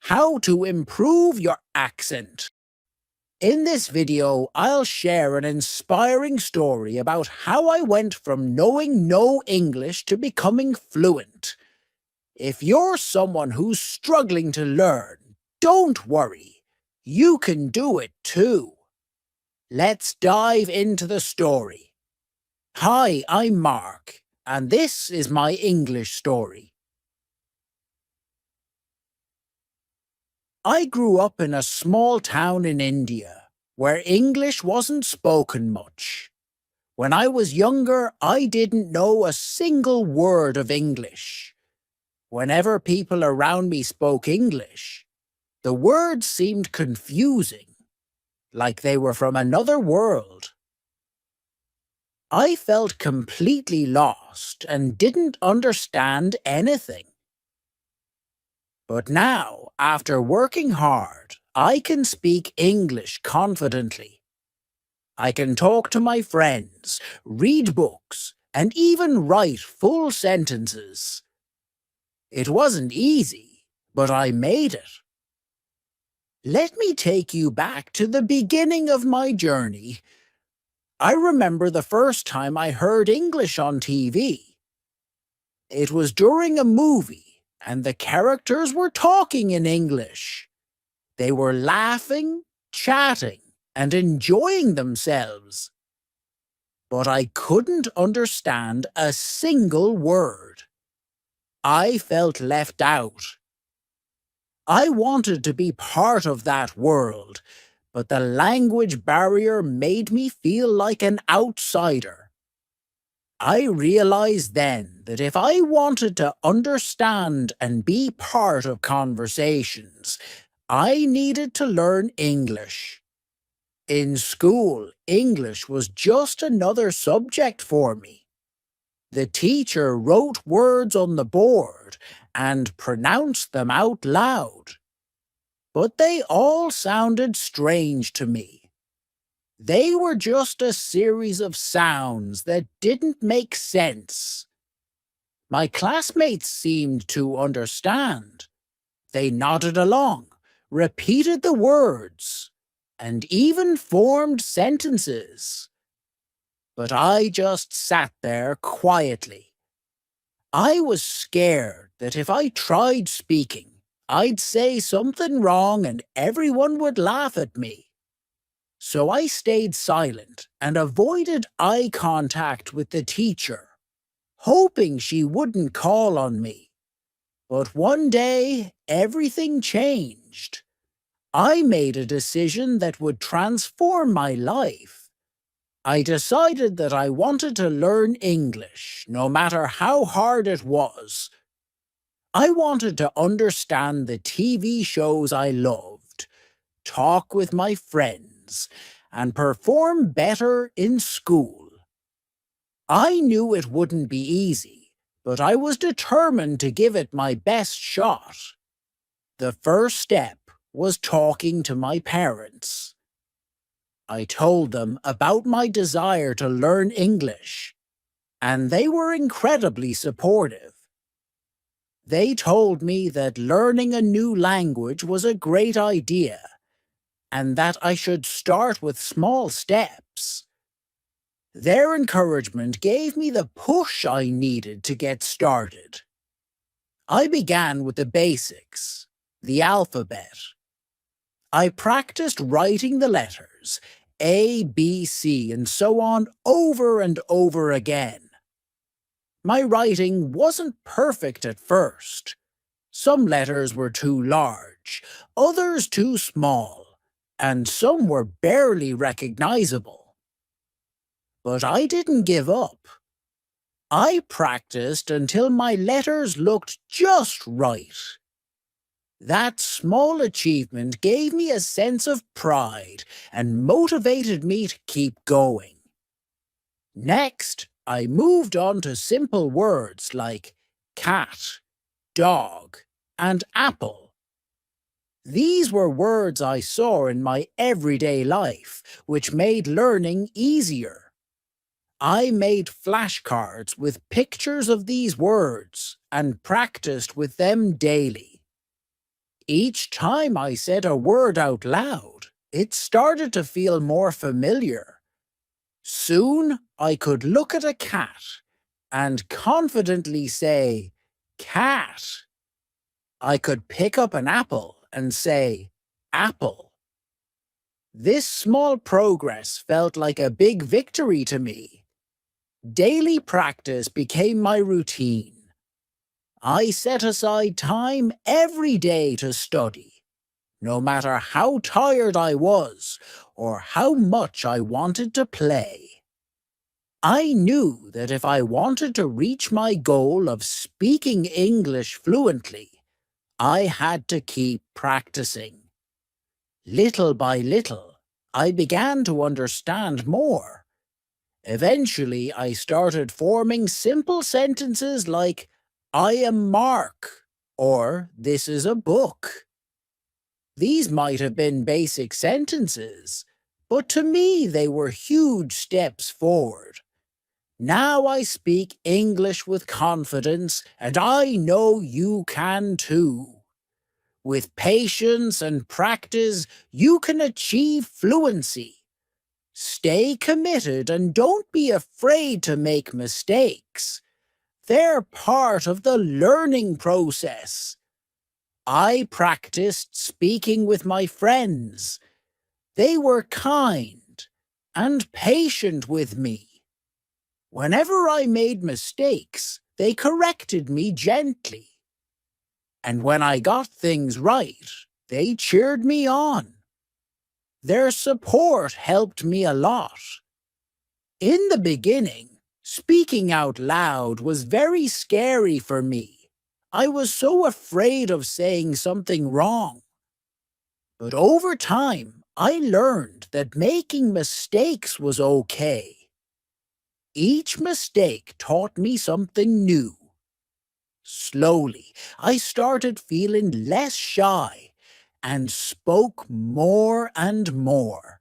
how to improve your accent. In this video, I'll share an inspiring story about how I went from knowing no English to becoming fluent. If you're someone who's struggling to learn, don't worry. You can do it too. Let's dive into the story. Hi, I'm Mark, and this is my English story. I grew up in a small town in India, where English wasn't spoken much. When I was younger, I didn't know a single word of English. Whenever people around me spoke English, the words seemed confusing, like they were from another world. I felt completely lost and didn't understand anything. But now, after working hard, I can speak English confidently. I can talk to my friends, read books, and even write full sentences. It wasn't easy, but I made it. Let me take you back to the beginning of my journey. I remember the first time I heard English on TV. It was during a movie, and the characters were talking in English. They were laughing, chatting, and enjoying themselves. But I couldn't understand a single word. I felt left out. I wanted to be part of that world, but the language barrier made me feel like an outsider. I realized then that if I wanted to understand and be part of conversations, I needed to learn English. In school, English was just another subject for me. The teacher wrote words on the board and pronounced them out loud. But they all sounded strange to me. They were just a series of sounds that didn't make sense. My classmates seemed to understand. They nodded along, repeated the words, and even formed sentences. But I just sat there quietly. I was scared that if I tried speaking, I'd say something wrong and everyone would laugh at me. So I stayed silent and avoided eye contact with the teacher, hoping she wouldn't call on me. But one day, everything changed. I made a decision that would transform my life. I decided that I wanted to learn English, no matter how hard it was. I wanted to understand the TV shows I loved, talk with my friends, and perform better in school. I knew it wouldn't be easy, but I was determined to give it my best shot. The first step was talking to my parents. I told them about my desire to learn English, and they were incredibly supportive. They told me that learning a new language was a great idea, and that I should start with small steps. Their encouragement gave me the push I needed to get started. I began with the basics, the alphabet. I practiced writing the letters, A, B, C, and so on, over and over again. My writing wasn't perfect at first. Some letters were too large, others too small, and some were barely recognizable. But I didn't give up. I practiced until my letters looked just right. That small achievement gave me a sense of pride and motivated me to keep going. Next, I moved on to simple words like cat, dog, and apple. These were words I saw in my everyday life, which made learning easier. I made flashcards with pictures of these words and practiced with them daily. Each time I said a word out loud, it started to feel more familiar. Soon I could look at a cat and confidently say, cat. I could pick up an apple and say, apple. This small progress felt like a big victory to me. Daily practice became my routine. I set aside time every day to study, no matter how tired I was or how much I wanted to play. I knew that if I wanted to reach my goal of speaking English fluently, I had to keep practicing. Little by little, I began to understand more. Eventually, I started forming simple sentences like, I am Mark, or this is a book. These might have been basic sentences, but to me they were huge steps forward. Now I speak English with confidence, and I know you can too. With patience and practice, you can achieve fluency. Stay committed and don't be afraid to make mistakes. They're part of the learning process. I practiced speaking with my friends. They were kind and patient with me. Whenever I made mistakes, they corrected me gently. And when I got things right, they cheered me on. Their support helped me a lot. In the beginning, speaking out loud was very scary for me. I was so afraid of saying something wrong. But over time, I learned that making mistakes was okay. Each mistake taught me something new. Slowly, I started feeling less shy and spoke more and more.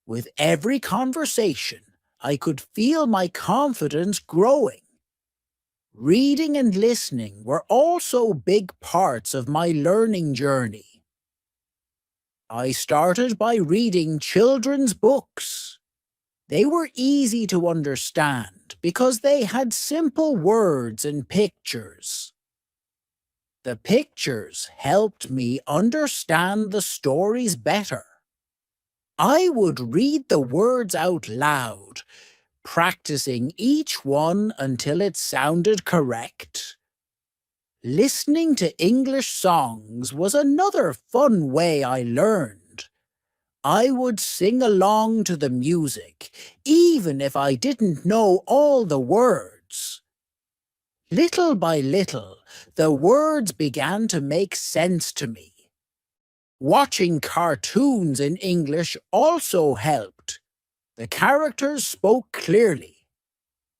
With every conversation, I could feel my confidence growing. Reading and listening were also big parts of my learning journey. I started by reading children's books. They were easy to understand because they had simple words and pictures. The pictures helped me understand the stories better. I would read the words out loud, practicing each one until it sounded correct. Listening to English songs was another fun way I learned. I would sing along to the music, even if I didn't know all the words. Little by little, the words began to make sense to me. Watching cartoons in English also helped. The characters spoke clearly,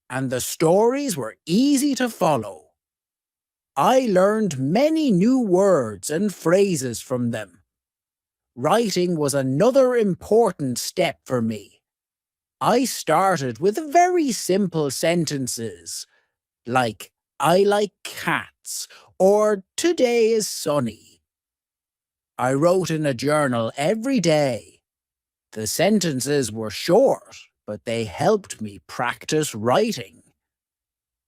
and the stories were easy to follow. I learned many new words and phrases from them. Writing was another important step for me. I started with very simple sentences, like, I like cats, or today is sunny. I wrote in a journal every day. The sentences were short, but they helped me practice writing.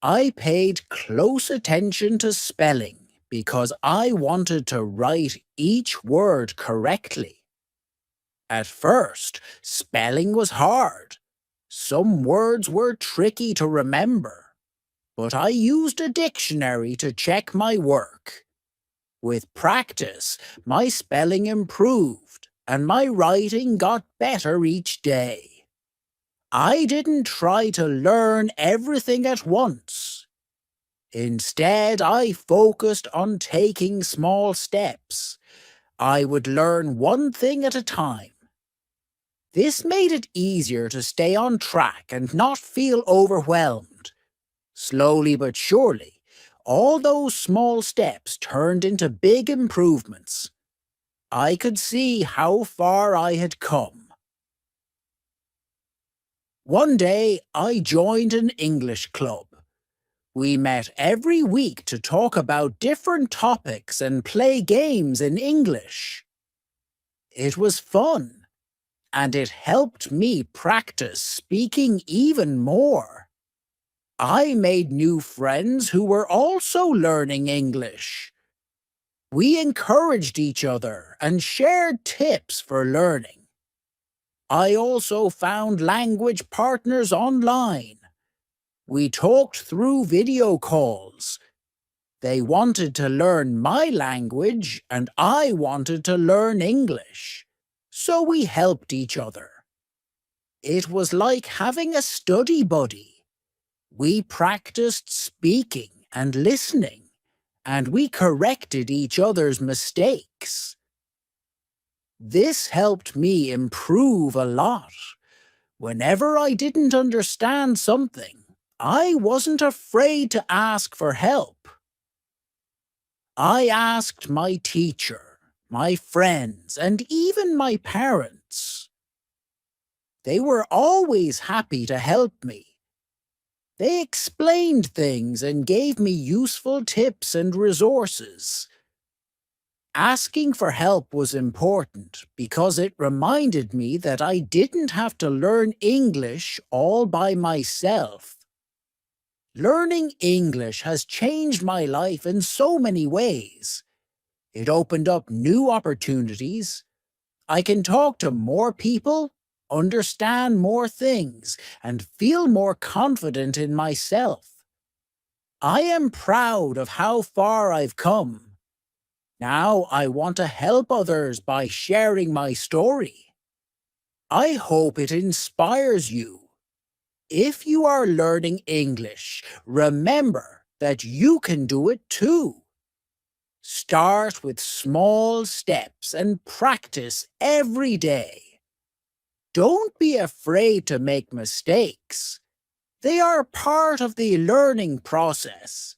I paid close attention to spelling because I wanted to write each word correctly. At first, spelling was hard. Some words were tricky to remember, but I used a dictionary to check my work. With practice, my spelling improved, and my writing got better each day. I didn't try to learn everything at once. Instead, I focused on taking small steps. I would learn one thing at a time. This made it easier to stay on track and not feel overwhelmed. Slowly but surely, all those small steps turned into big improvements. I could see how far I had come. One day, I joined an English club. We met every week to talk about different topics and play games in English. It was fun, and it helped me practice speaking even more. I made new friends who were also learning English. We encouraged each other and shared tips for learning. I also found language partners online. We talked through video calls. They wanted to learn my language and I wanted to learn English. So we helped each other. It was like having a study buddy. We practiced speaking and listening, and we corrected each other's mistakes. This helped me improve a lot. Whenever I didn't understand something, I wasn't afraid to ask for help. I asked my teacher, my friends, and even my parents. They were always happy to help me. They explained things and gave me useful tips and resources. Asking for help was important because it reminded me that I didn't have to learn English all by myself. Learning English has changed my life in so many ways. It opened up new opportunities. I can talk to more people, understand more things, and feel more confident in myself. I am proud of how far I've come. Now I want to help others by sharing my story. I hope it inspires you. If you are learning English, remember that you can do it too. Start with small steps and practice every day. Don't be afraid to make mistakes. They are part of the learning process.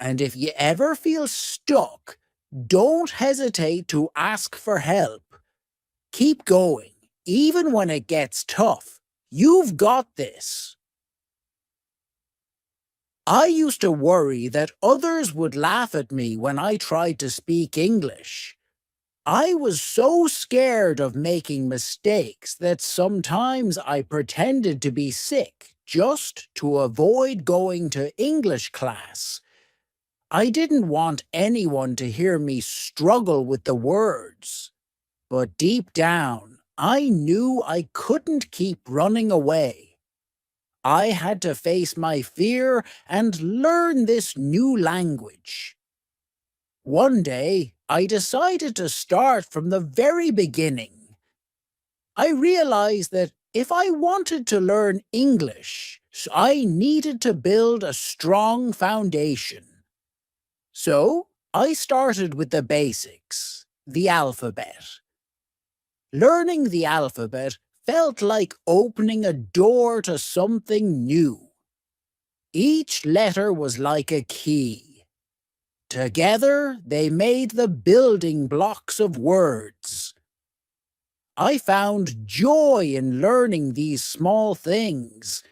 And if you ever feel stuck, don't hesitate to ask for help. Keep going, even when it gets tough. You've got this. I used to worry that others would laugh at me when I tried to speak English. I was so scared of making mistakes that sometimes I pretended to be sick just to avoid going to English class. I didn't want anyone to hear me struggle with the words. But deep down, I knew I couldn't keep running away. I had to face my fear and learn this new language. One day, I decided to start from the very beginning. I realized that if I wanted to learn English, I needed to build a strong foundation. So, I started with the basics, the alphabet. Learning the alphabet felt like opening a door to something new. Each letter was like a key. Together, they made the building blocks of words. I found joy in learning these small things.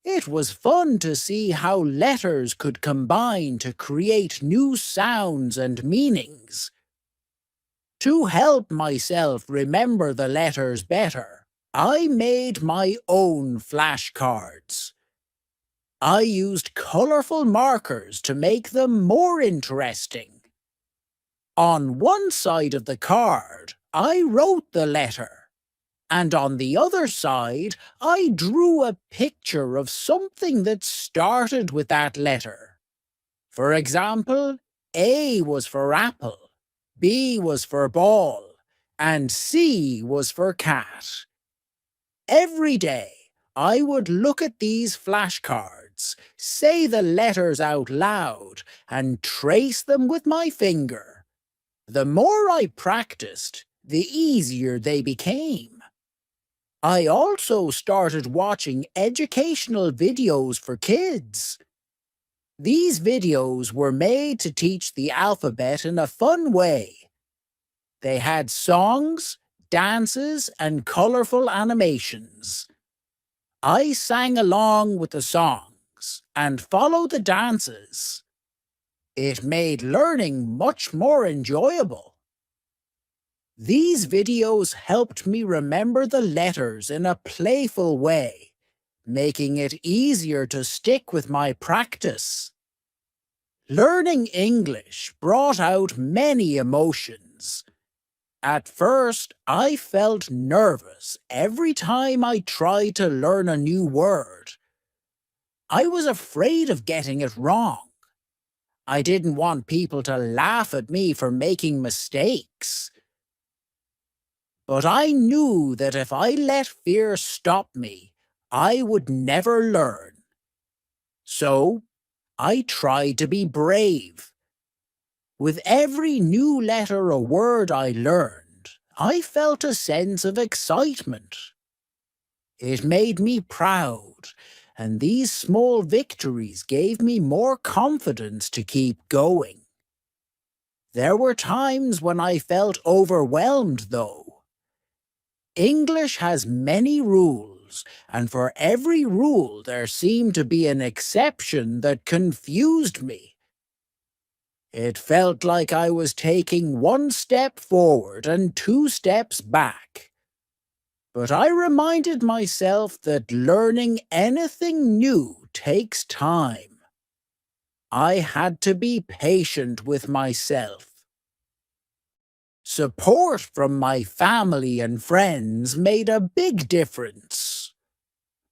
It was fun to see how letters could combine to create new sounds and meanings. To help myself remember the letters better, I made my own flashcards. I used colorful markers to make them more interesting. On one side of the card, I wrote the letter, and on the other side, I drew a picture of something that started with that letter. For example, A was for apple, B was for ball, and C was for cat. Every day, I would look at these flashcards, say the letters out loud, and trace them with my finger. The more I practiced, the easier they became. I also started watching educational videos for kids. These videos were made to teach the alphabet in a fun way. They had songs, dances, and colorful animations. I sang along with the songs, songs and follow the dances. It made learning much more enjoyable. These videos helped me remember the letters in a playful way, making it easier to stick with my practice. Learning English brought out many emotions. At first, I felt nervous every time I tried to learn a new word. I was afraid of getting it wrong. I didn't want people to laugh at me for making mistakes. But I knew that if I let fear stop me, I would never learn. So, I tried to be brave. With every new letter or word I learned, I felt a sense of excitement. It made me proud, and these small victories gave me more confidence to keep going. There were times when I felt overwhelmed, though. English has many rules, and for every rule there seemed to be an exception that confused me. It felt like I was taking one step forward and two steps back. But I reminded myself that learning anything new takes time. I had to be patient with myself. Support from my family and friends made a big difference.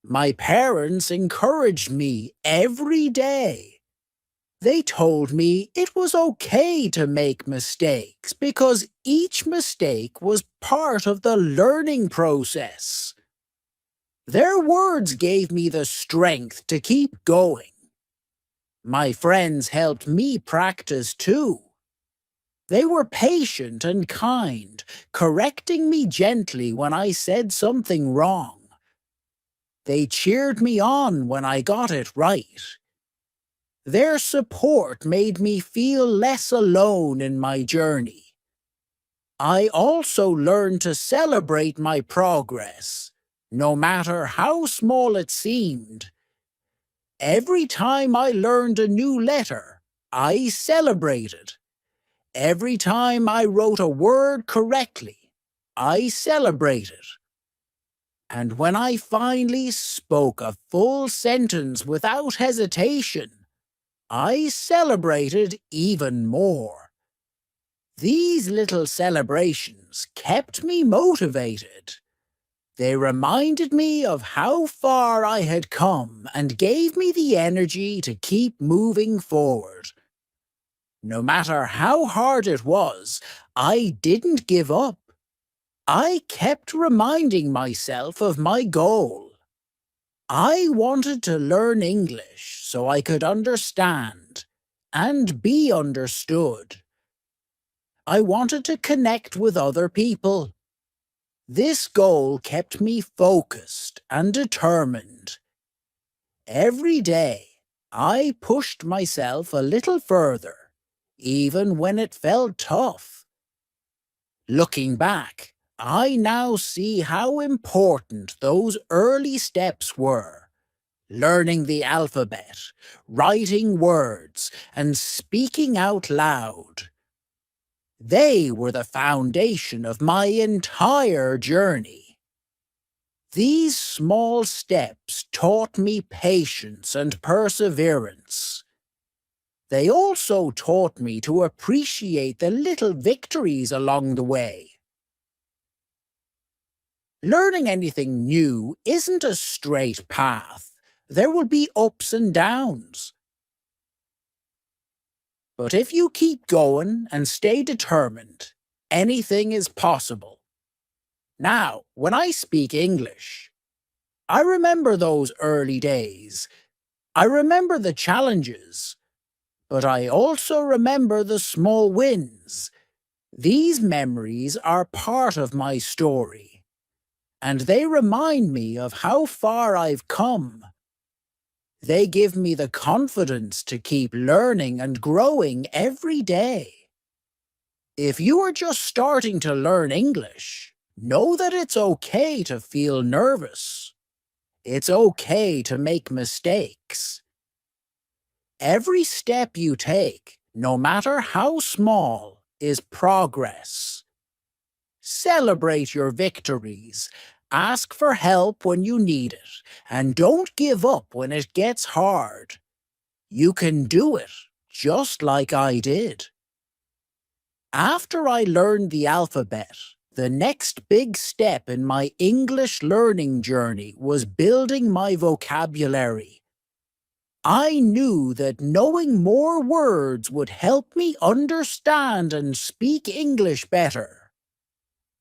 My parents encouraged me every day. They told me it was okay to make mistakes because each mistake was part of the learning process. Their words gave me the strength to keep going. My friends helped me practice too. They were patient and kind, correcting me gently when I said something wrong. They cheered me on when I got it right. Their support made me feel less alone in my journey. I also learned to celebrate my progress, no matter how small it seemed. Every time I learned a new letter, I celebrated. Every time I wrote a word correctly, I celebrated. And when I finally spoke a full sentence without hesitation, I celebrated even more. These little celebrations kept me motivated. They reminded me of how far I had come and gave me the energy to keep moving forward. No matter how hard it was, I didn't give up. I kept reminding myself of my goal. I wanted to learn English so I could understand and be understood. I wanted to connect with other people. This goal kept me focused and determined. Every day, I pushed myself a little further, even when it felt tough. Looking back, I now see how important those early steps were. Learning the alphabet, writing words, and speaking out loud. They were the foundation of my entire journey. These small steps taught me patience and perseverance. They also taught me to appreciate the little victories along the way. Learning anything new isn't a straight path. There will be ups and downs. But if you keep going and stay determined, anything is possible. Now, when I speak English, I remember those early days. I remember the challenges. But I also remember the small wins. These memories are part of my story, and they remind me of how far I've come. They give me the confidence to keep learning and growing every day. If you are just starting to learn English, know that it's okay to feel nervous. It's okay to make mistakes. Every step you take, no matter how small, is progress. Celebrate your victories. Ask for help when you need it, and don't give up when it gets hard. You can do it, just like I did. After I learned the alphabet, the next big step in my English learning journey was building my vocabulary. I knew that knowing more words would help me understand and speak English better.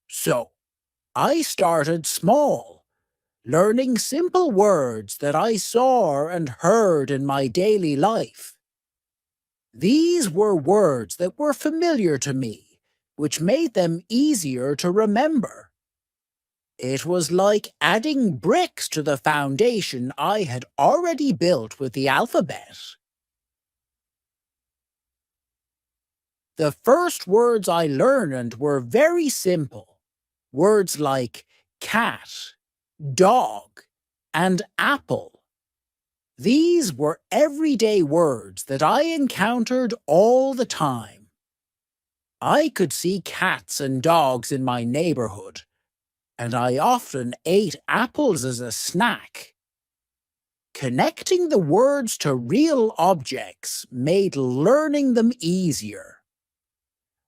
So, I started small, learning simple words that I saw and heard in my daily life. These were words that were familiar to me, which made them easier to remember. It was like adding bricks to the foundation I had already built with the alphabet. The first words I learned were very simple. Words like cat, dog, and apple. These were everyday words that I encountered all the time. I could see cats and dogs in my neighborhood, and I often ate apples as a snack. Connecting the words to real objects made learning them easier.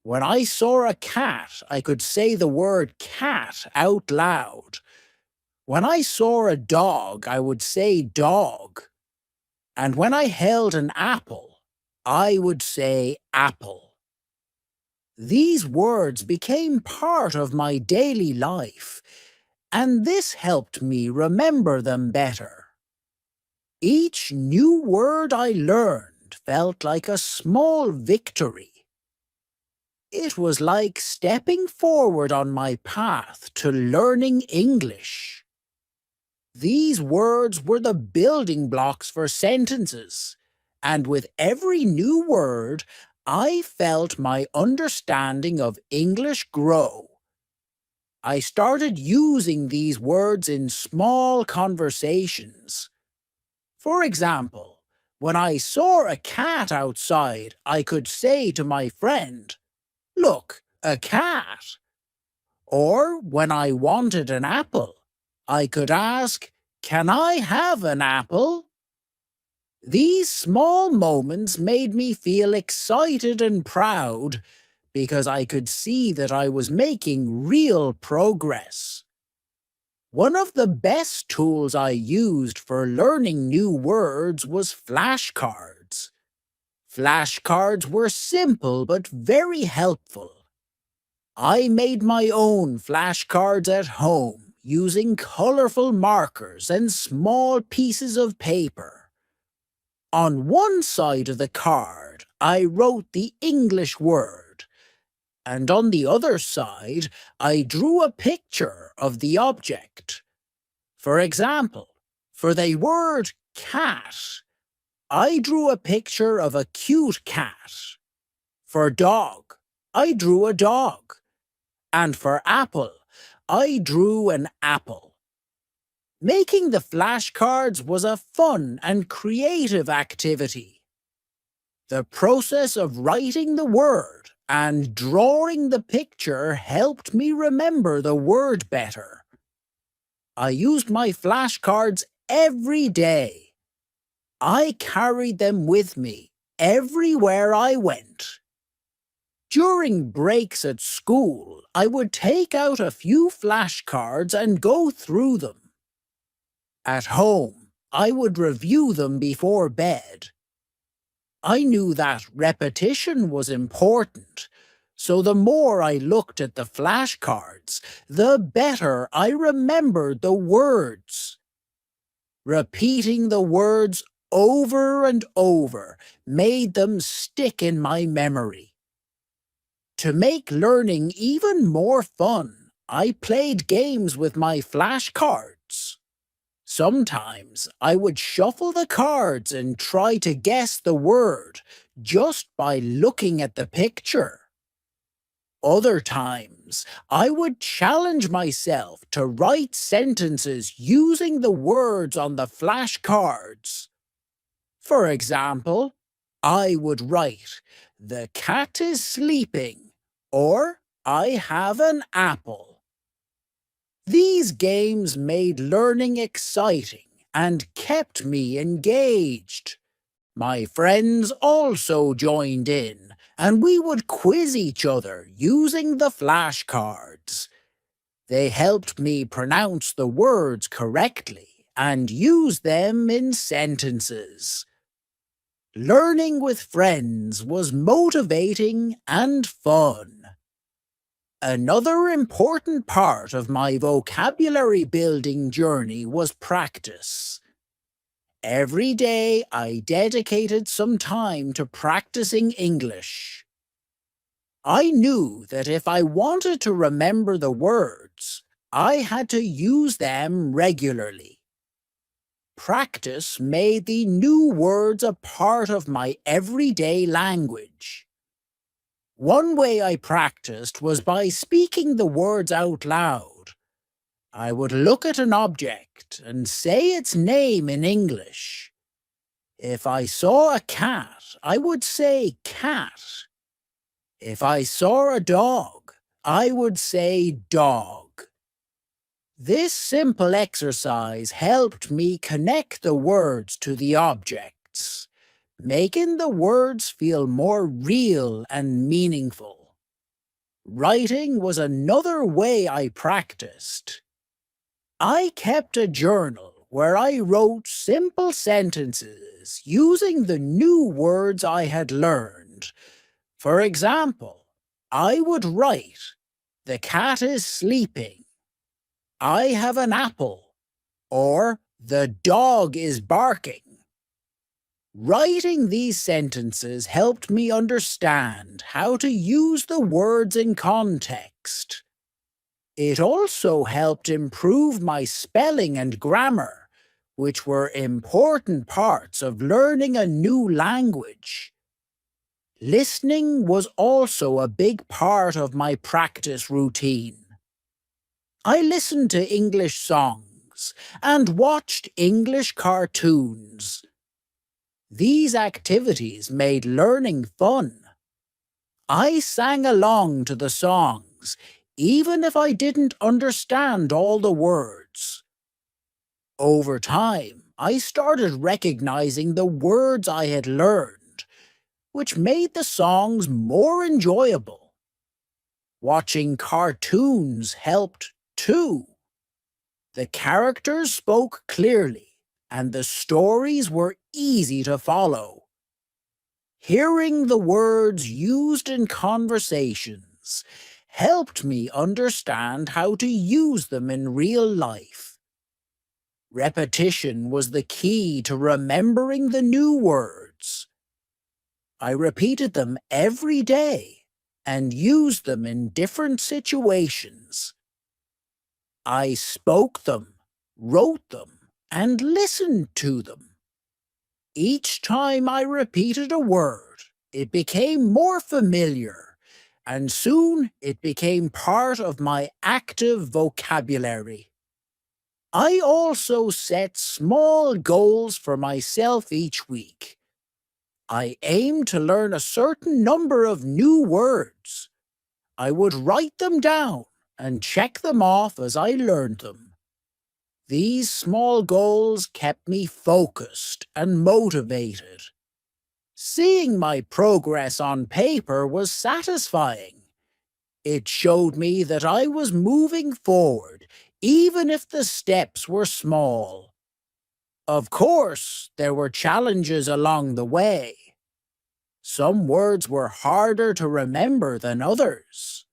When I saw a cat, I could say the word cat out loud. When I saw a dog, I would say dog. And when I held an apple, I would say apple. These words became part of my daily life, and this helped me remember them better. Each new word I learned felt like a small victory. It was like stepping forward on my path to learning English. These words were the building blocks for sentences, and with every new word, I felt my understanding of English grow. I started using these words in small conversations. For example, when I saw a cat outside, I could say to my friend, "Look, a cat." Or when I wanted an apple, I could ask, "Can I have an apple?" These small moments made me feel excited and proud because I could see that I was making real progress. One of the best tools I used for learning new words was flashcards. Flashcards were simple but very helpful. I made my own flashcards at home using colorful markers and small pieces of paper. On one side of the card, I wrote the English word, and on the other side, I drew a picture of the object. For example, for the word cat, I drew a picture of a cute cat. For dog, I drew a dog. And for apple, I drew an apple. Making the flashcards was a fun and creative activity. The process of writing the word and drawing the picture helped me remember the word better. I used my flashcards every day. I carried them with me everywhere I went. During breaks at school, I would take out a few flashcards and go through them. At home, I would review them before bed. I knew that repetition was important, so the more I looked at the flashcards, the better I remembered the words. Repeating the words over and over made them stick in my memory. To make learning even more fun, I played games with my flashcards. Sometimes I would shuffle the cards and try to guess the word just by looking at the picture. Other times, I would challenge myself to write sentences using the words on the flashcards. For example, I would write, "The cat is sleeping," or "I have an apple." These games made learning exciting and kept me engaged. My friends also joined in, and we would quiz each other using the flashcards. They helped me pronounce the words correctly and use them in sentences. Learning with friends was motivating and fun. Another important part of my vocabulary building journey was practice. Every day I dedicated some time to practicing English. I knew that if I wanted to remember the words, I had to use them regularly. Practice made the new words a part of my everyday language. One way I practiced was by speaking the words out loud. I would look at an object and say its name in English. If I saw a cat, I would say cat. If I saw a dog, I would say dog. This simple exercise helped me connect the words to the objects, making the words feel more real and meaningful. Writing was another way I practiced. I kept a journal where I wrote simple sentences using the new words I had learned. For example, I would write, "The cat is sleeping," "I have an apple," or "The dog is barking." Writing these sentences helped me understand how to use the words in context. It also helped improve my spelling and grammar, which were important parts of learning a new language. Listening was also a big part of my practice routine. I listened to English songs and watched English cartoons. These activities made learning fun. I sang along to the songs, even if I didn't understand all the words. Over time, I started recognizing the words I had learned, which made the songs more enjoyable. Watching cartoons helped too. The characters spoke clearly, and the stories were easy to follow. Hearing the words used in conversations helped me understand how to use them in real life. Repetition was the key to remembering the new words. I repeated them every day and used them in different situations. I spoke them, wrote them, and listened to them. Each time I repeated a word, it became more familiar, and soon it became part of my active vocabulary. I also set small goals for myself each week. I aimed to learn a certain number of new words. I would write them down and check them off as I learned them. These small goals kept me focused and motivated. Seeing my progress on paper was satisfying. It showed me that I was moving forward, even if the steps were small. Of course, there were challenges along the way. Some words were harder to remember than others.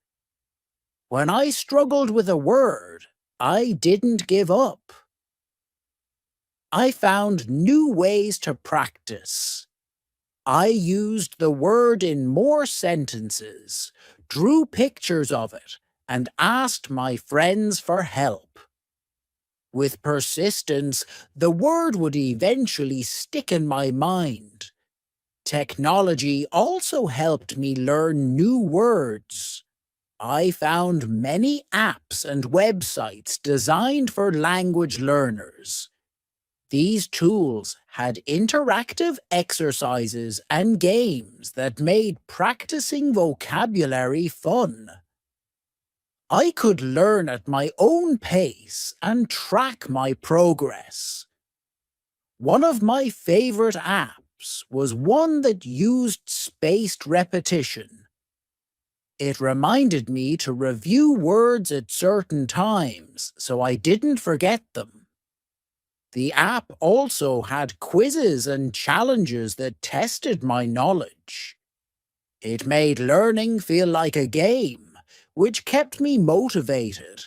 When I struggled with a word, I didn't give up. I found new ways to practice. I used the word in more sentences, drew pictures of it, and asked my friends for help. With persistence, the word would eventually stick in my mind. Technology also helped me learn new words. I found many apps and websites designed for language learners. These tools had interactive exercises and games that made practicing vocabulary fun. I could learn at my own pace and track my progress. One of my favorite apps was one that used spaced repetition. It reminded me to review words at certain times so I didn't forget them. The app also had quizzes and challenges that tested my knowledge. It made learning feel like a game, which kept me motivated.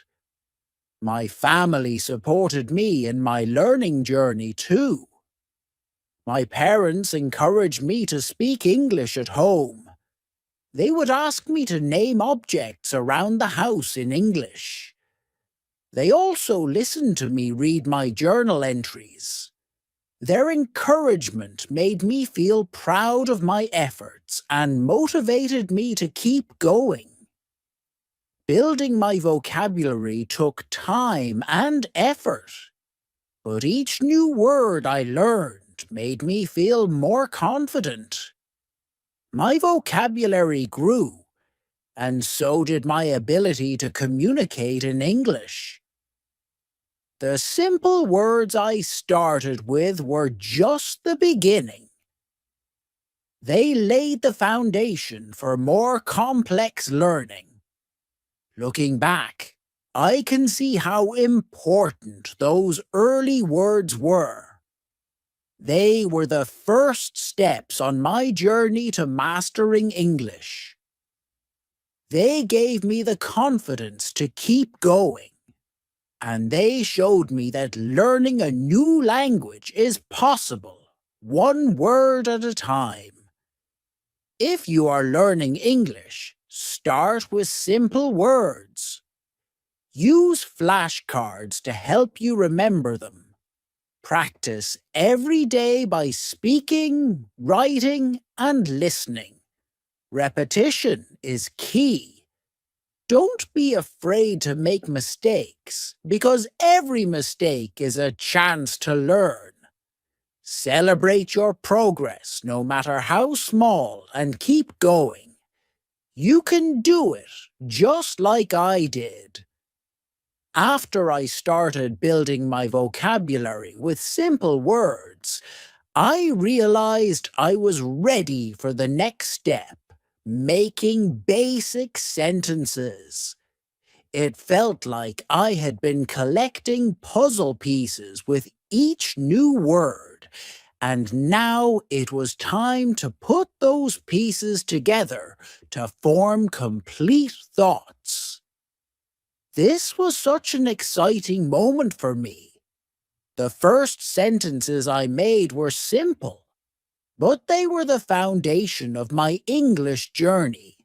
My family supported me in my learning journey too. My parents encouraged me to speak English at home. They would ask me to name objects around the house in English. They also listened to me read my journal entries. Their encouragement made me feel proud of my efforts and motivated me to keep going. Building my vocabulary took time and effort, but each new word I learned made me feel more confident. My vocabulary grew, and so did my ability to communicate in English. The simple words I started with were just the beginning. They laid the foundation for more complex learning. Looking back, I can see how important those early words were. They were the first steps on my journey to mastering English. They gave me the confidence to keep going, and they showed me that learning a new language is possible, one word at a time. If you are learning English, start with simple words. Use flashcards to help you remember them. Practice every day by speaking, writing, and listening. Repetition is key. Don't be afraid to make mistakes, because every mistake is a chance to learn. Celebrate your progress, no matter how small, and keep going. You can do it, just like I did. After I started building my vocabulary with simple words, I realized I was ready for the next step, making basic sentences. It felt like I had been collecting puzzle pieces with each new word, and now it was time to put those pieces together to form complete thoughts. This was such an exciting moment for me. The first sentences I made were simple, but they were the foundation of my English journey.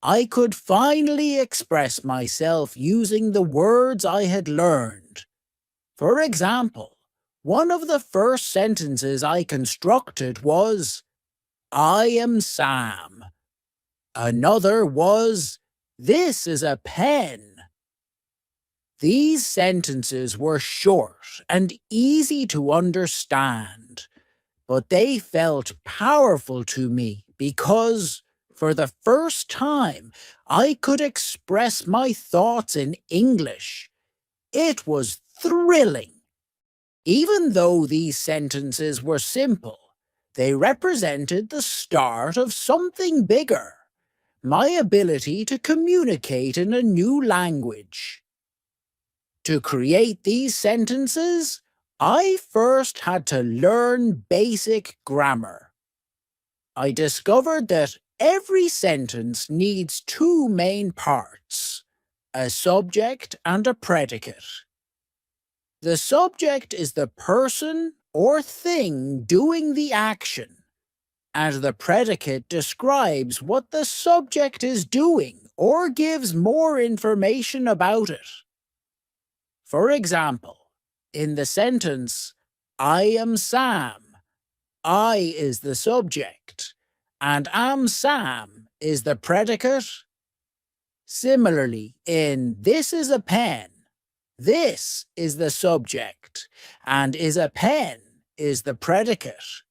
I could finally express myself using the words I had learned. For example, one of the first sentences I constructed was, "I am Sam." Another was, "This is a pen." These sentences were short and easy to understand, but they felt powerful to me because, for the first time, I could express my thoughts in English. It was thrilling. Even though these sentences were simple, they represented the start of something bigger, my ability to communicate in a new language. To create these sentences, I first had to learn basic grammar. I discovered that every sentence needs two main parts, a subject and a predicate. The subject is the person or thing doing the action, and the predicate describes what the subject is doing or gives more information about it. For example, in the sentence, "I am Sam," I is the subject, and "am Sam" is the predicate. Similarly, in "this is a pen," This is the subject, and is a pen is the predicate.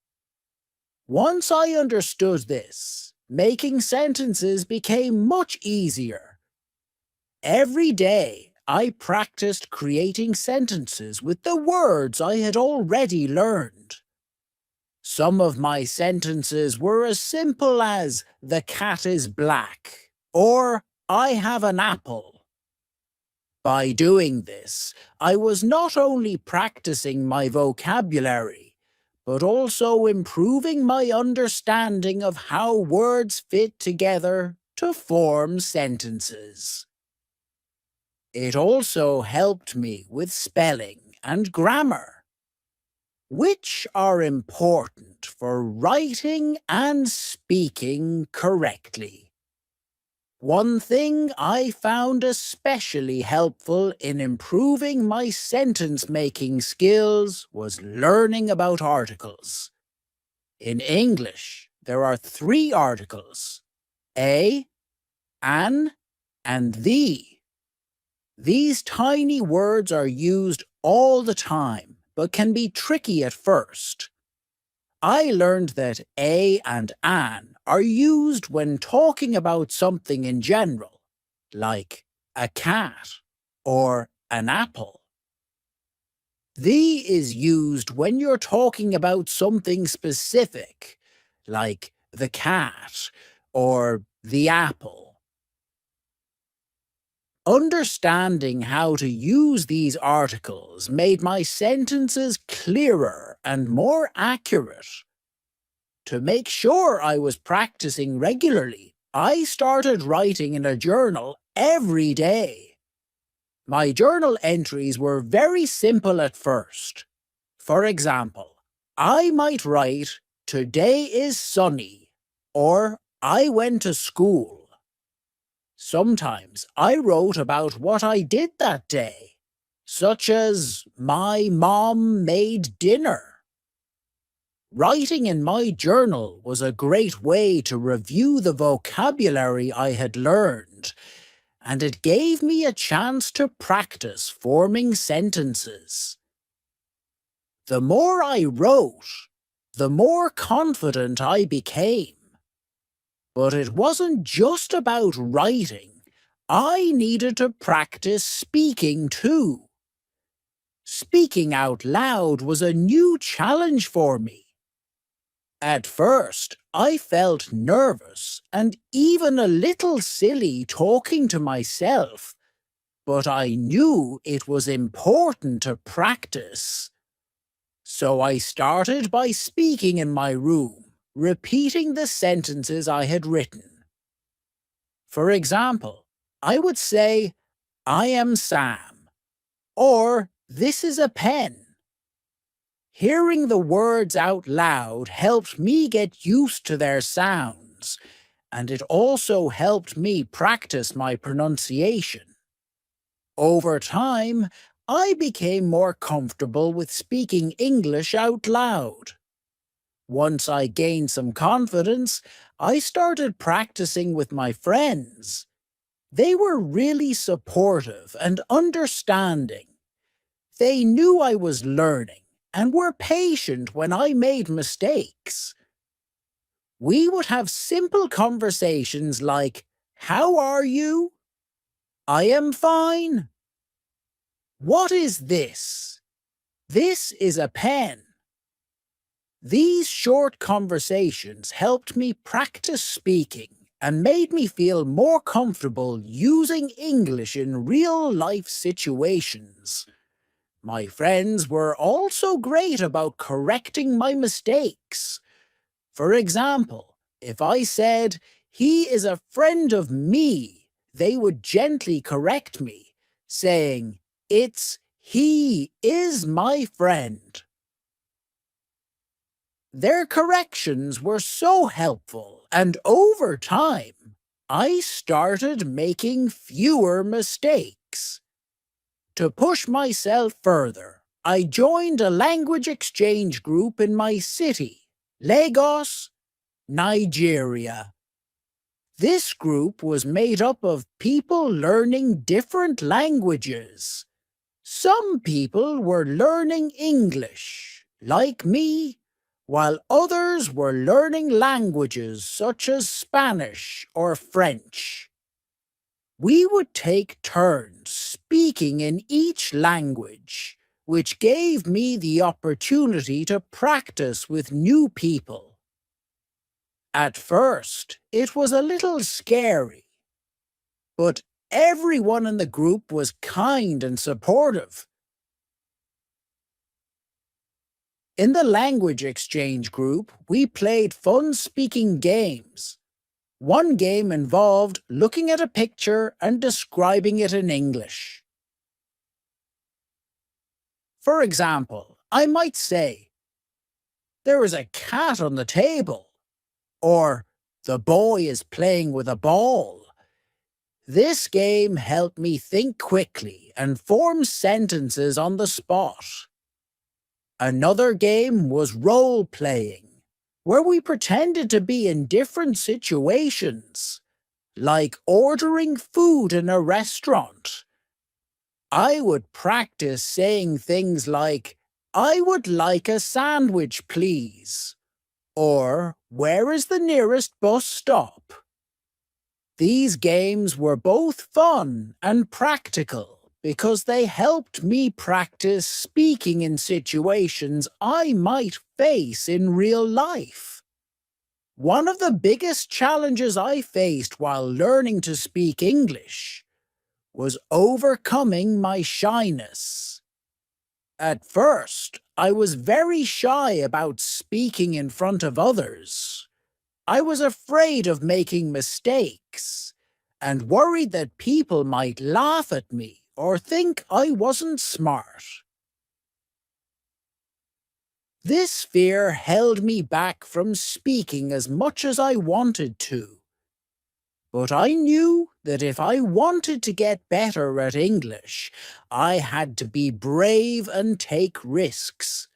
Once I understood this, making sentences became much easier. Every day, I practiced creating sentences with the words I had already learned. Some of my sentences were as simple as, "The cat is black," or "I have an apple." By doing this, I was not only practicing my vocabulary, but also improving my understanding of how words fit together to form sentences. It also helped me with spelling and grammar, which are important for writing and speaking correctly. One thing I found especially helpful in improving my sentence-making skills was learning about articles. In English, there are 3 articles: a, an, and the. These tiny words are used all the time, but can be tricky at first. I learned that a and an are used when talking about something in general, like a cat or an apple. The is used when you're talking about something specific, like the cat or the apple. Understanding how to use these articles made my sentences clearer and more accurate. To make sure I was practicing regularly, I started writing in a journal every day. My journal entries were very simple at first. For example, I might write, "Today is sunny," or "I went to school." Sometimes I wrote about what I did that day, such as, "My mom made dinner." Writing in my journal was a great way to review the vocabulary I had learned, and it gave me a chance to practice forming sentences. The more I wrote, the more confident I became. But it wasn't just about writing. I needed to practice speaking too. Speaking out loud was a new challenge for me. At first, I felt nervous and even a little silly talking to myself, but I knew it was important to practice. So I started by speaking in my room, repeating the sentences I had written. For example, I would say, "I am Sam," or "This is a pen." Hearing the words out loud helped me get used to their sounds, and it also helped me practice my pronunciation. Over time, I became more comfortable with speaking English out loud. Once I gained some confidence, I started practicing with my friends. They were really supportive and understanding. They knew I was learning and were patient when I made mistakes. We would have simple conversations like, "How are you?" "I am fine." "What is this?" "This is a pen." These short conversations helped me practice speaking and made me feel more comfortable using English in real-life situations. My friends were also great about correcting my mistakes. For example, if I said, "He is a friend of me," they would gently correct me, saying, "He is my friend." Their corrections were so helpful, and over time, I started making fewer mistakes. To push myself further, I joined a language exchange group in my city, Lagos, Nigeria. This group was made up of people learning different languages. Some people were learning English, like me, while others were learning languages such as Spanish or French. We would take turns speaking in each language, which gave me the opportunity to practice with new people. At first, it was a little scary, but everyone in the group was kind and supportive. In the language exchange group, we played fun speaking games. One game involved looking at a picture and describing it in English. For example, I might say, "There is a cat on the table," or "The boy is playing with a ball." This game helped me think quickly and form sentences on the spot. Another game was role-playing, where we pretended to be in different situations, like ordering food in a restaurant. I would practice saying things like, "I would like a sandwich, please," or "Where is the nearest bus stop?" These games were both fun and practical because they helped me practice speaking in situations I might face in real life. One of the biggest challenges I faced while learning to speak English was overcoming my shyness. At first, I was very shy about speaking in front of others. I was afraid of making mistakes and worried that people might laugh at me or think I wasn't smart. This fear held me back from speaking as much as I wanted to. But I knew that if I wanted to get better at English, I had to be brave and take risks.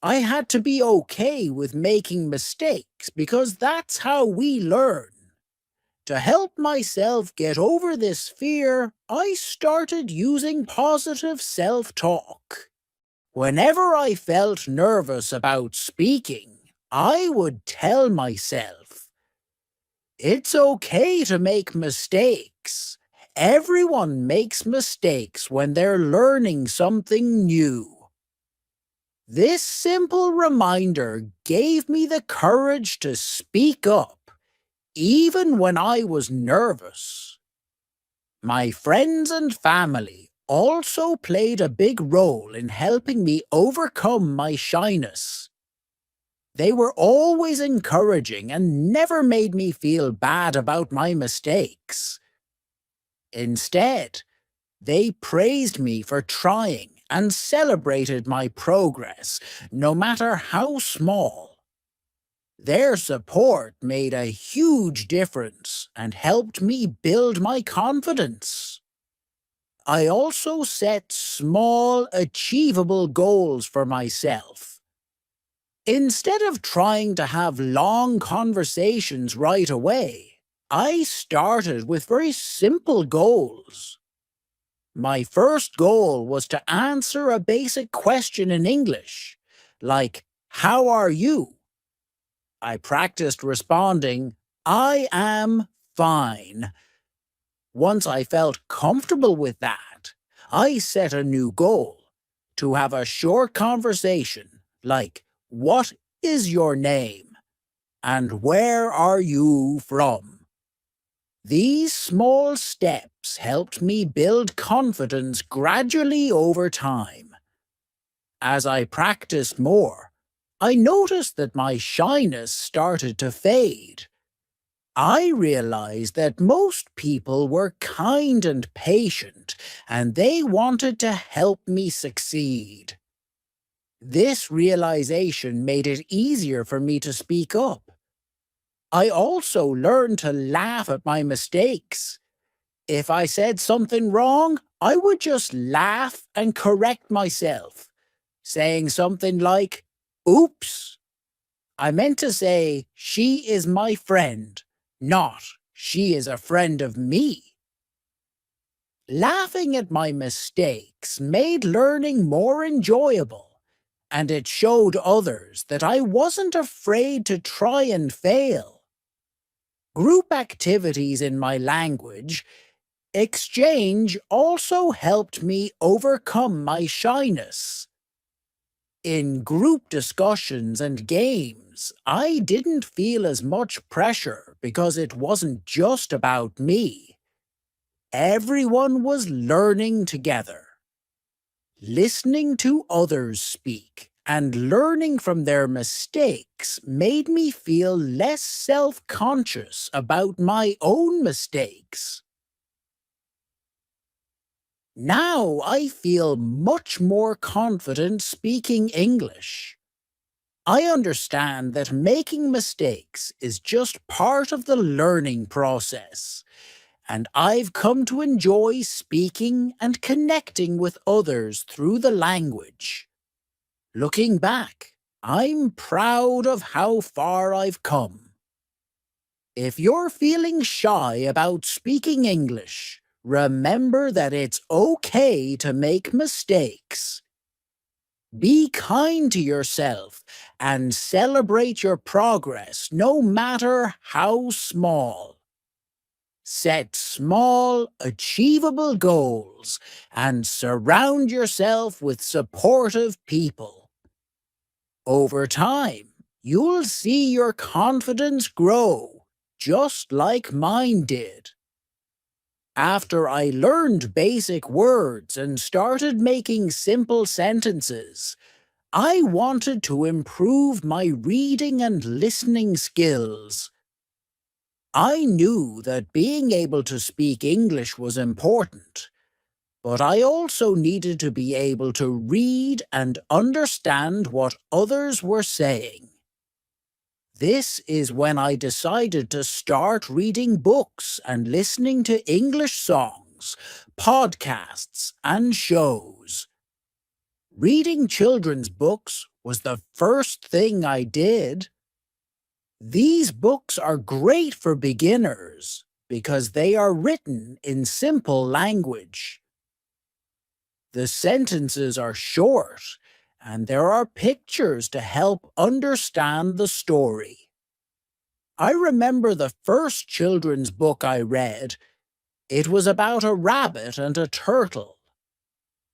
I had to be okay with making mistakes because that's how we learn. To help myself get over this fear, I started using positive self-talk. Whenever I felt nervous about speaking, I would tell myself, "It's okay to make mistakes. Everyone makes mistakes when they're learning something new." This simple reminder gave me the courage to speak up, even when I was nervous. My friends and family also played a big role in helping me overcome my shyness. They were always encouraging and never made me feel bad about my mistakes. Instead, they praised me for trying and celebrated my progress, no matter how small. Their support made a huge difference and helped me build my confidence. I also set small, achievable goals for myself. Instead of trying to have long conversations right away, I started with very simple goals. My first goal was to answer a basic question in English, like, "How are you?" I practiced responding, "I am fine." Once I felt comfortable with that, I set a new goal, to have a short conversation, like, "What is your name?" and "Where are you from?" These small steps helped me build confidence gradually over time. As I practiced more, I noticed that my shyness started to fade. I realized that most people were kind and patient, and they wanted to help me succeed. This realization made it easier for me to speak up. I also learned to laugh at my mistakes. If I said something wrong, I would just laugh and correct myself, saying something like, "Oops." I meant to say, "She is my friend," not "She is a friend of me." Laughing at my mistakes made learning more enjoyable, and it showed others that I wasn't afraid to try and fail. Group activities in my language exchange also helped me overcome my shyness. In group discussions and games, I didn't feel as much pressure because it wasn't just about me. Everyone was learning together. Listening to others speak and learning from their mistakes made me feel less self-conscious about my own mistakes. Now I feel much more confident speaking English. I understand that making mistakes is just part of the learning process, and I've come to enjoy speaking and connecting with others through the language. Looking back, I'm proud of how far I've come. If you're feeling shy about speaking English, remember that it's okay to make mistakes. Be kind to yourself and celebrate your progress, no matter how small. Set small, achievable goals and surround yourself with supportive people. Over time, you'll see your confidence grow, just like mine did. After I learned basic words and started making simple sentences, I wanted to improve my reading and listening skills. I knew that being able to speak English was important, but I also needed to be able to read and understand what others were saying. This is when I decided to start reading books and listening to English songs, podcasts, and shows. Reading children's books was the first thing I did. These books are great for beginners because they are written in simple language. The sentences are short, and there are pictures to help understand the story. I remember the first children's book I read. It was about a rabbit and a turtle.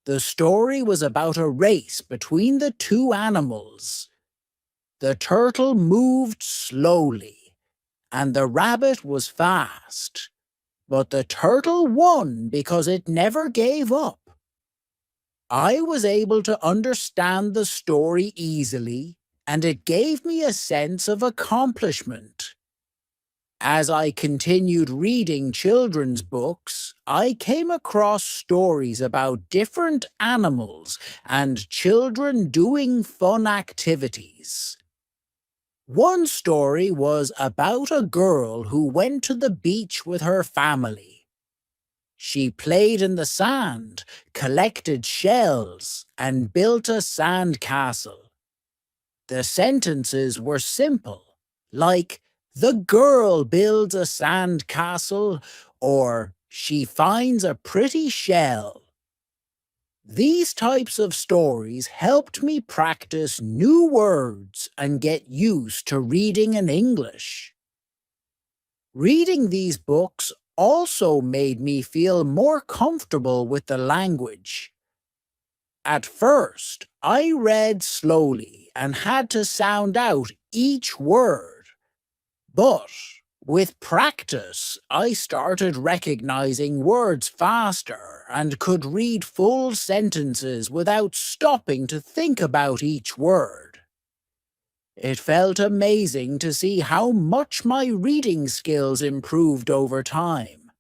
The story was about a race between the two animals. The turtle moved slowly, and the rabbit was fast. But the turtle won because it never gave up. I was able to understand the story easily, and it gave me a sense of accomplishment. As I continued reading children's books, I came across stories about different animals and children doing fun activities. One story was about a girl who went to the beach with her family. She played in the sand, collected shells, and built a sand castle. The sentences were simple, like, "The girl builds a sand castle," or "She finds a pretty shell." These types of stories helped me practice new words and get used to reading in English. Reading these books also made me feel more comfortable with the language. At first, I read slowly and had to sound out each word. But with practice, I started recognizing words faster and could read full sentences without stopping to think about each word. It felt amazing to see how much my reading skills improved over time.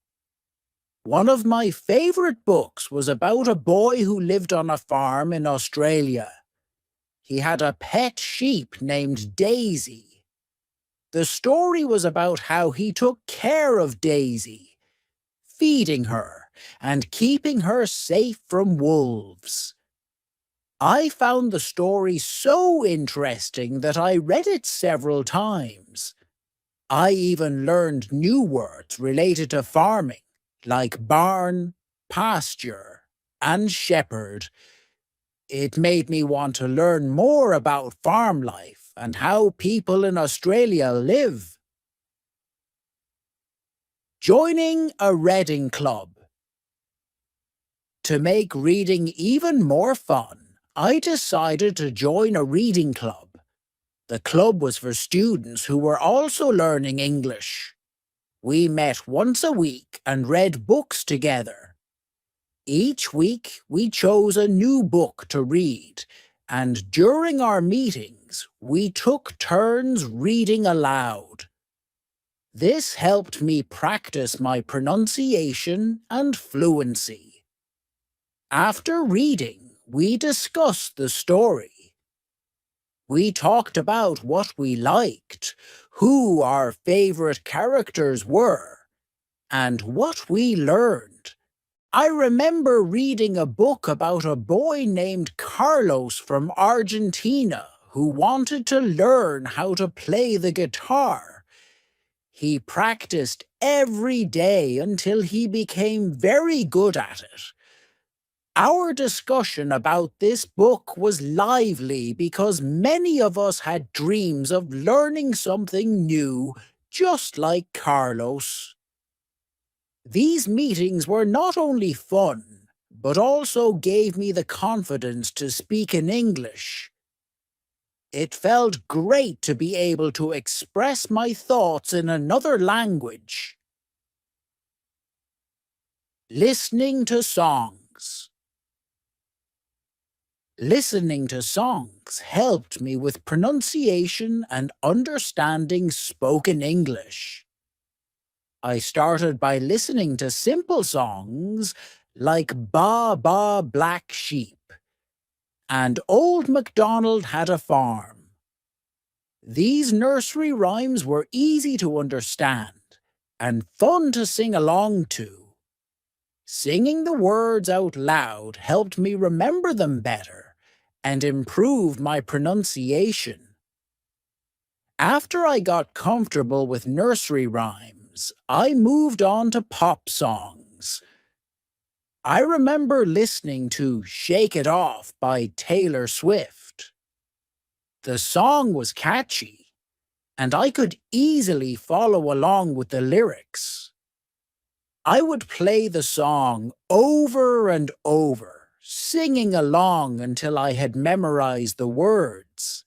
One of my favorite books was about a boy who lived on a farm in Australia. He had a pet sheep named Daisy. The story was about how he took care of Daisy, feeding her and keeping her safe from wolves. I found the story so interesting that I read it several times. I even learned new words related to farming, like barn, pasture and shepherd. It made me want to learn more about farm life and how people in Australia live. Joining a reading club. To make reading even more fun, I decided to join a reading club. The club was for students who were also learning English. We met once a week and read books together. Each week we chose a new book to read, and during our meetings we took turns reading aloud. This helped me practice my pronunciation and fluency. After reading, we discussed the story. We talked about what we liked, who our favorite characters were, and what we learned. I remember reading a book about a boy named Carlos from Argentina who wanted to learn how to play the guitar. He practiced every day until he became very good at it. Our discussion about this book was lively because many of us had dreams of learning something new, just like Carlos. These meetings were not only fun, but also gave me the confidence to speak in English. It felt great to be able to express my thoughts in another language. Listening to songs. Listening to songs helped me with pronunciation and understanding spoken English. I started by listening to simple songs like Ba Ba Black Sheep and Old MacDonald Had a Farm. These nursery rhymes were easy to understand and fun to sing along to. Singing the words out loud helped me remember them better and improve my pronunciation. After I got comfortable with nursery rhymes, I moved on to pop songs. I remember listening to Shake It Off by Taylor Swift. The song was catchy, and I could easily follow along with the lyrics. I would play the song over and over, singing along until I had memorized the words.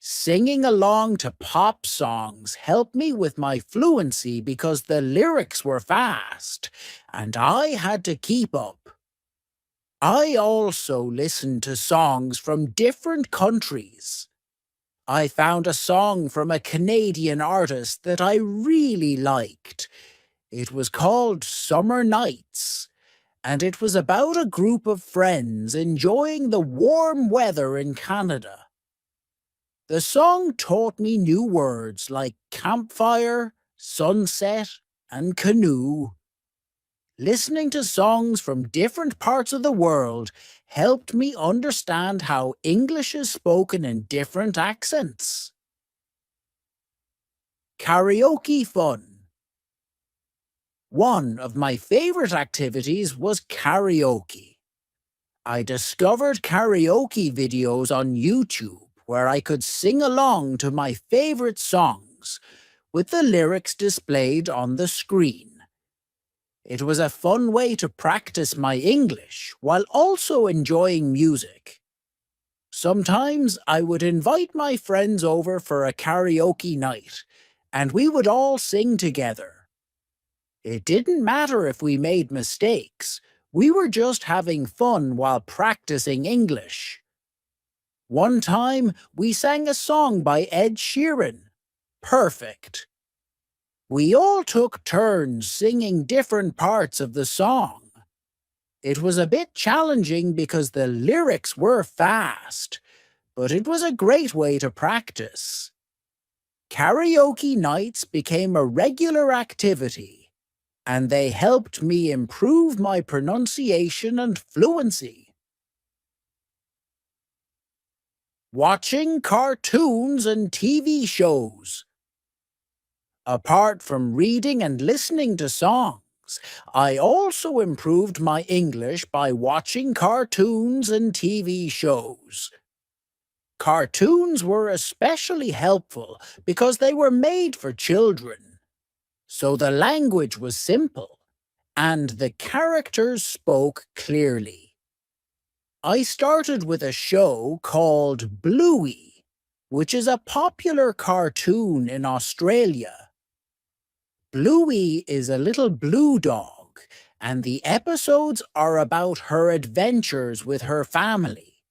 Singing along to pop songs helped me with my fluency because the lyrics were fast, and I had to keep up. I also listened to songs from different countries. I found a song from a Canadian artist that I really liked. It was called Summer Nights, and it was about a group of friends enjoying the warm weather in Canada. The song taught me new words like campfire, sunset, and canoe. Listening to songs from different parts of the world helped me understand how English is spoken in different accents. Karaoke fun. One of my favorite activities was karaoke. I discovered karaoke videos on YouTube where I could sing along to my favorite songs, with the lyrics displayed on the screen. It was a fun way to practice my English while also enjoying music. Sometimes I would invite my friends over for a karaoke night, and we would all sing together. It didn't matter if we made mistakes, we were just having fun while practicing English. One time, we sang a song by Ed Sheeran. Perfect. We all took turns singing different parts of the song. It was a bit challenging because the lyrics were fast, but it was a great way to practice. Karaoke nights became a regular activity, and they helped me improve my pronunciation and fluency. Watching cartoons and TV shows. Apart from reading and listening to songs, I also improved my English by watching cartoons and TV shows. Cartoons were especially helpful because they were made for children, so the language was simple and the characters spoke clearly. I started with a show called Bluey, which is a popular cartoon in Australia. Bluey is a little blue dog, and the episodes are about her adventures with her family.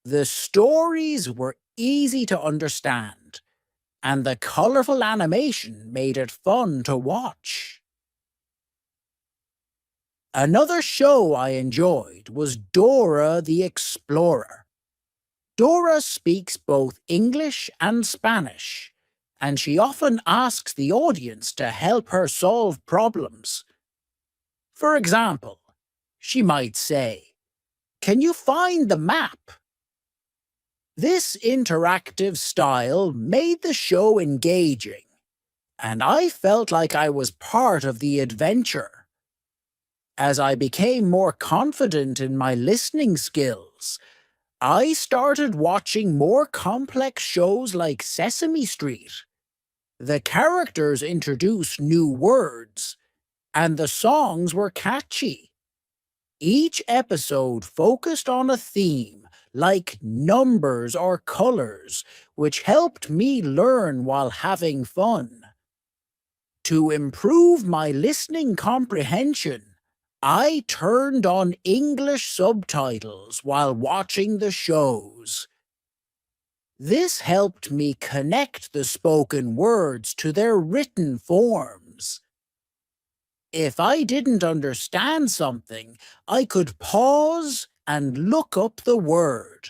The stories were easy to understand, and the colorful animation made it fun to watch. Another show I enjoyed was Dora the Explorer. Dora speaks both English and Spanish, and she often asks the audience to help her solve problems. For example, she might say, "Can you find the map?" This interactive style made the show engaging, and I felt like I was part of the adventure. As I became more confident in my listening skills, I started watching more complex shows like Sesame Street. The characters introduced new words, and the songs were catchy. Each episode focused on a theme, like numbers or colors, which helped me learn while having fun. To improve my listening comprehension, I turned on English subtitles while watching the shows. This helped me connect the spoken words to their written forms. If I didn't understand something, I could pause and look up the word.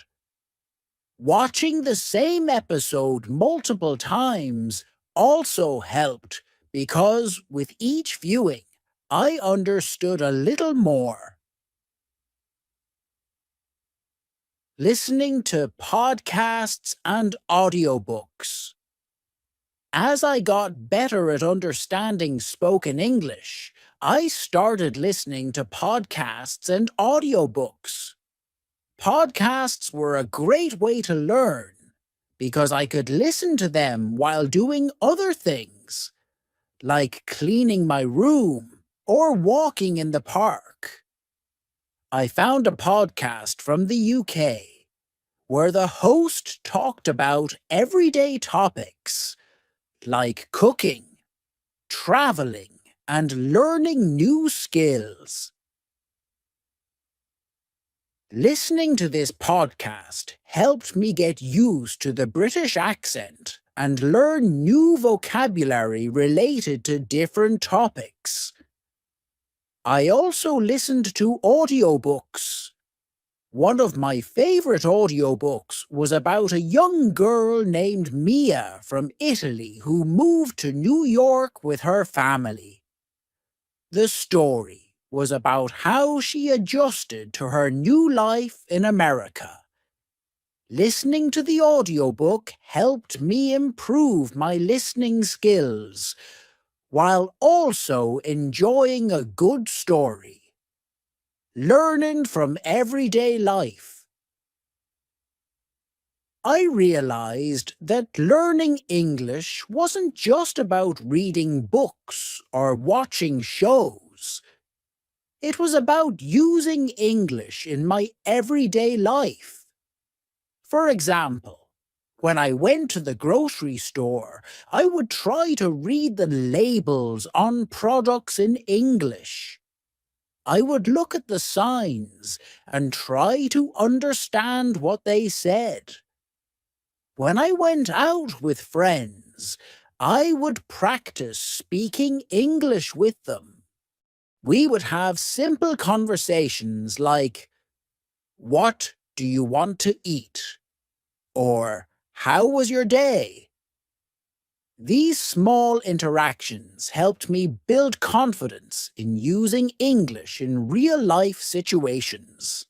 Watching the same episode multiple times also helped because with each viewing, I understood a little more. Listening to podcasts and audiobooks. As I got better at understanding spoken English, I started listening to podcasts and audiobooks. Podcasts were a great way to learn because I could listen to them while doing other things, like cleaning my room or walking in the park. I found a podcast from the UK where the host talked about everyday topics like cooking, traveling, and learning new skills. Listening to this podcast helped me get used to the British accent and learn new vocabulary related to different topics. I also listened to audiobooks. One of my favorite audiobooks was about a young girl named Mia from Italy who moved to New York with her family. The story was about how she adjusted to her new life in America. Listening to the audiobook helped me improve my listening skills, while also enjoying a good story. Learning from everyday life. I realized that learning English wasn't just about reading books or watching shows. It was about using English in my everyday life. For example, when I went to the grocery store, I would try to read the labels on products in English. I would look at the signs and try to understand what they said. When I went out with friends, I would practice speaking English with them. We would have simple conversations like, "What do you want to eat?" or "How was your day?" These small interactions helped me build confidence in using English in real-life situations.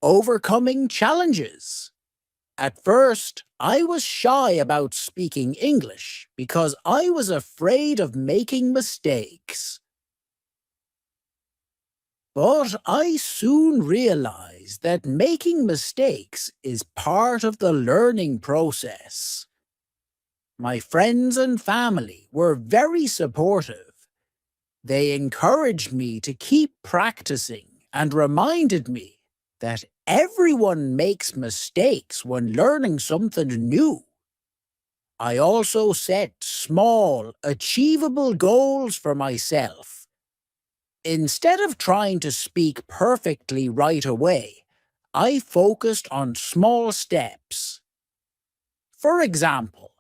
Overcoming challenges. At first, I was shy about speaking English because I was afraid of making mistakes. But I soon realized that making mistakes is part of the learning process. My friends and family were very supportive. They encouraged me to keep practicing and reminded me that everyone makes mistakes when learning something new. I also set small, achievable goals for myself. Instead of trying to speak perfectly right away, I focused on small steps. For example,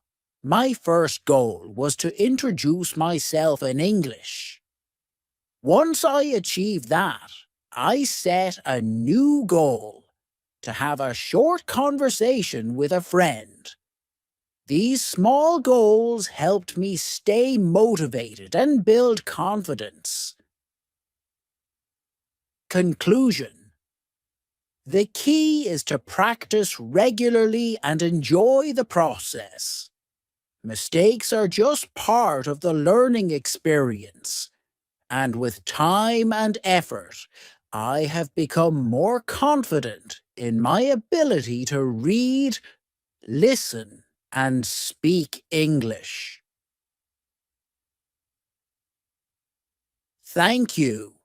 my first goal was to introduce myself in English. Once I achieved that, I set a new goal to have a short conversation with a friend. These small goals helped me stay motivated and build confidence. Conclusion: the key is to practice regularly and enjoy the process. Mistakes are just part of the learning experience, and with time and effort, I have become more confident in my ability to read, listen, and speak English. Thank you.